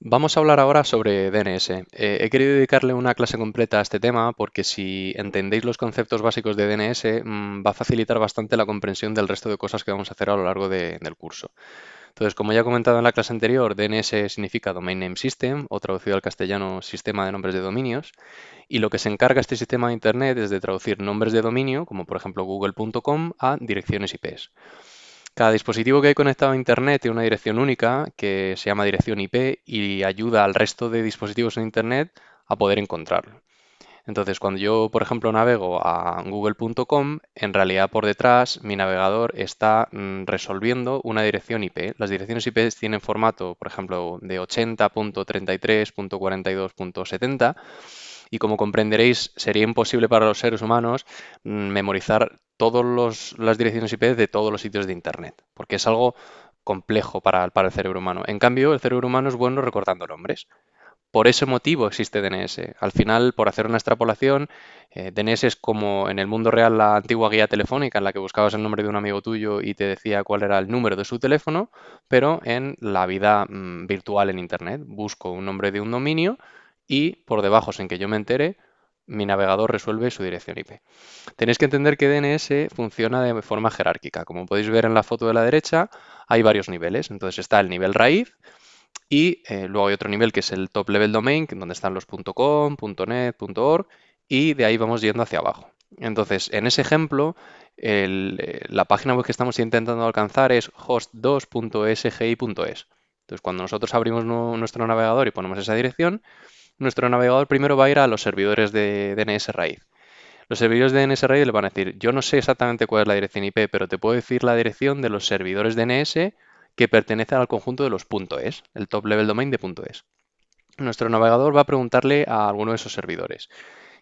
Vamos a hablar ahora sobre DNS. He querido dedicarle una clase completa a este tema porque si entendéis los conceptos básicos de DNS, va a facilitar bastante la comprensión del resto de cosas que vamos a hacer a lo largo del curso. Entonces, como ya he comentado en la clase anterior, DNS significa Domain Name System, o traducido al castellano, Sistema de Nombres de Dominios, y lo que se encarga este sistema de Internet es de traducir nombres de dominio, como por ejemplo google.com, a direcciones IPs. Cada dispositivo que hay conectado a Internet tiene una dirección única que se llama dirección IP y ayuda al resto de dispositivos en Internet a poder encontrarlo. Entonces, cuando yo, por ejemplo, navego a google.com, en realidad por detrás mi navegador está resolviendo una dirección IP. Las direcciones IP tienen formato, por ejemplo, de 80.33.42.70 y como comprenderéis, sería imposible para los seres humanos memorizar todas las direcciones IP de todos los sitios de Internet, porque es algo complejo para el cerebro humano. En cambio, el cerebro humano es bueno recordando nombres. Por ese motivo existe DNS. Al final, por hacer una extrapolación, DNS es como en el mundo real la antigua guía telefónica en la que buscabas el nombre de un amigo tuyo y te decía cuál era el número de su teléfono, pero en la vida virtual en Internet. Busco un nombre de un dominio y por debajo, sin que yo me entere, mi navegador resuelve su dirección IP. Tenéis que entender que DNS funciona de forma jerárquica. Como podéis ver en la foto de la derecha, hay varios niveles. Entonces está el nivel raíz, y luego hay otro nivel que es el top level domain, donde están los .com, .net, .org, y de ahí vamos yendo hacia abajo. Entonces, en ese ejemplo, la página web que estamos intentando alcanzar es host2.sgi.es. Entonces, cuando nosotros abrimos nuestro navegador y ponemos esa dirección, nuestro navegador primero va a ir a los servidores de DNS raíz. Los servidores de DNS raíz le van a decir, yo no sé exactamente cuál es la dirección IP, pero te puedo decir la dirección de los servidores DNS que pertenecen al conjunto de los .es, el top level domain de .es. Nuestro navegador va a preguntarle a alguno de esos servidores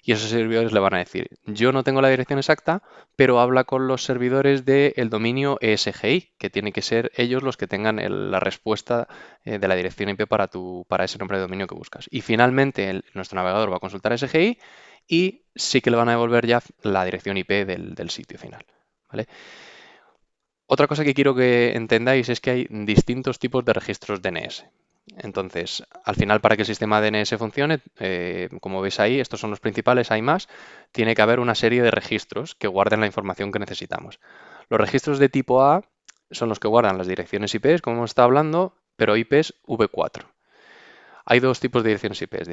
y esos servidores le van a decir, yo no tengo la dirección exacta, pero habla con los servidores del dominio ESGI, que tiene que ser ellos los que tengan la respuesta de la dirección IP para ese nombre de dominio que buscas. Y finalmente nuestro navegador va a consultar SGI y sí que le van a devolver ya la dirección IP del sitio final. ¿Vale? Otra cosa que quiero que entendáis es que hay distintos tipos de registros DNS. Entonces, al final, para que el sistema DNS funcione, como veis ahí, estos son los principales, hay más, tiene que haber una serie de registros que guarden la información que necesitamos. Los registros de tipo A son los que guardan las direcciones IPs, como hemos estado hablando, pero IPs V4. Hay dos tipos de direcciones IPs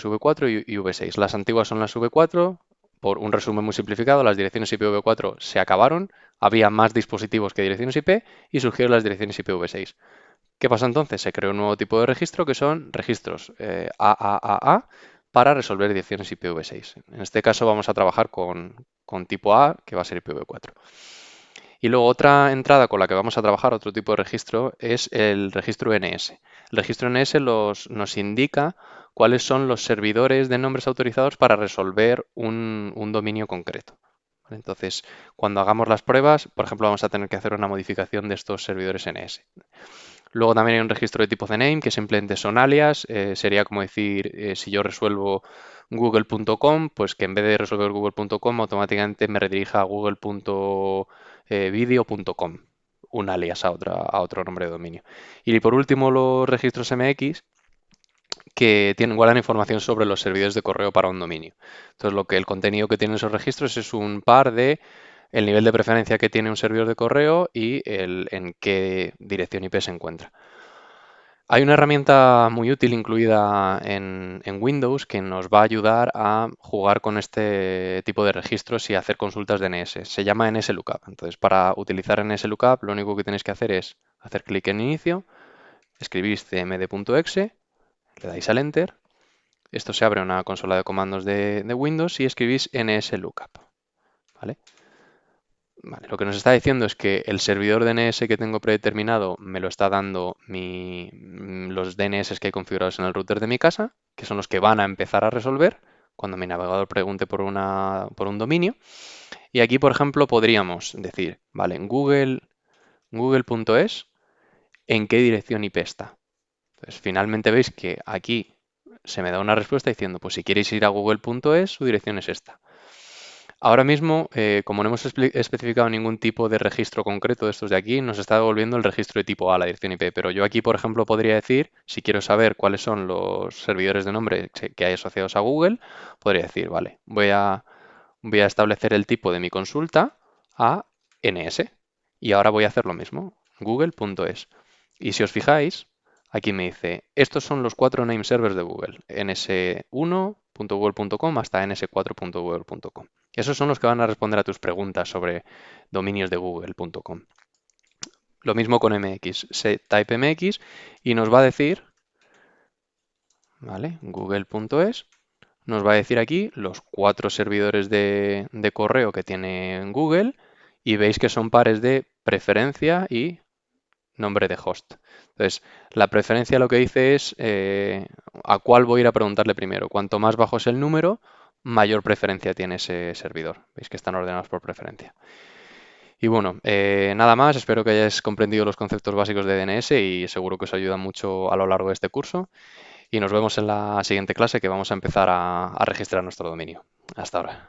V4 y V6. Las antiguas son las V4. Por un resumen muy simplificado, las direcciones IP V4 se acabaron, había más dispositivos que direcciones IP y surgieron las direcciones IP V6. ¿Qué pasa entonces? Se creó un nuevo tipo de registro que son registros AAAA para resolver direcciones IPv6. En este caso vamos a trabajar con tipo A, que va a ser IPv4. Y luego otra entrada con la que vamos a trabajar, otro tipo de registro, es el registro NS. El registro NS nos indica cuáles son los servidores de nombres autorizados para resolver un dominio concreto. ¿Vale? Entonces, cuando hagamos las pruebas, por ejemplo, vamos a tener que hacer una modificación de estos servidores NS. Luego también hay un registro de tipo CNAME que simplemente son alias. Sería como decir, si yo resuelvo google.com, pues que en vez de resolver google.com automáticamente me redirija a google.video.com, un alias a otro nombre de dominio. Y por último, los registros MX que guardan información sobre los servidores de correo para un dominio. Entonces, el contenido que tienen esos registros es un par de el nivel de preferencia que tiene un servidor de correo y en qué dirección IP se encuentra. Hay una herramienta muy útil incluida en Windows que nos va a ayudar a jugar con este tipo de registros y hacer consultas de NS. Se llama NSLOOKUP. Entonces, para utilizar NSLOOKUP, lo único que tenéis que hacer es hacer clic en inicio, escribís cmd.exe, le dais al Enter. Esto se abre una consola de comandos de Windows y escribís NSLOOKUP. ¿Vale? Vale, lo que nos está diciendo es que el servidor DNS que tengo predeterminado me lo está dando los DNS que hay configurados en el router de mi casa, que son los que van a empezar a resolver cuando mi navegador pregunte por un dominio. Y aquí, por ejemplo, podríamos decir, vale, en google.es, ¿en qué dirección IP está? Entonces, finalmente veis que aquí se me da una respuesta diciendo, pues si queréis ir a google.es, su dirección es esta. Ahora mismo, como no hemos especificado ningún tipo de registro concreto de estos de aquí, nos está devolviendo el registro de tipo A, la dirección IP. Pero yo aquí, por ejemplo, podría decir, si quiero saber cuáles son los servidores de nombre que hay asociados a Google, podría decir, vale, voy a establecer el tipo de mi consulta a NS. Y ahora voy a hacer lo mismo, google.es. Y si os fijáis, aquí me dice, estos son los 4 name servers de Google, ns1.google.com hasta ns4.google.com. Esos son los que van a responder a tus preguntas sobre dominios de google.com. Lo mismo con MX, type MX y nos va a decir, ¿vale? Google.es, nos va a decir aquí los 4 servidores de correo que tiene Google y veis que son pares de preferencia y nombre de host. Entonces, la preferencia lo que dice es a cuál voy a ir a preguntarle primero. Cuanto más bajo es el número, mayor preferencia tiene ese servidor. Veis que están ordenados por preferencia. Y bueno, nada más, espero que hayáis comprendido los conceptos básicos de DNS y seguro que os ayuda mucho a lo largo de este curso. Y nos vemos en la siguiente clase que vamos a empezar a registrar nuestro dominio. Hasta ahora.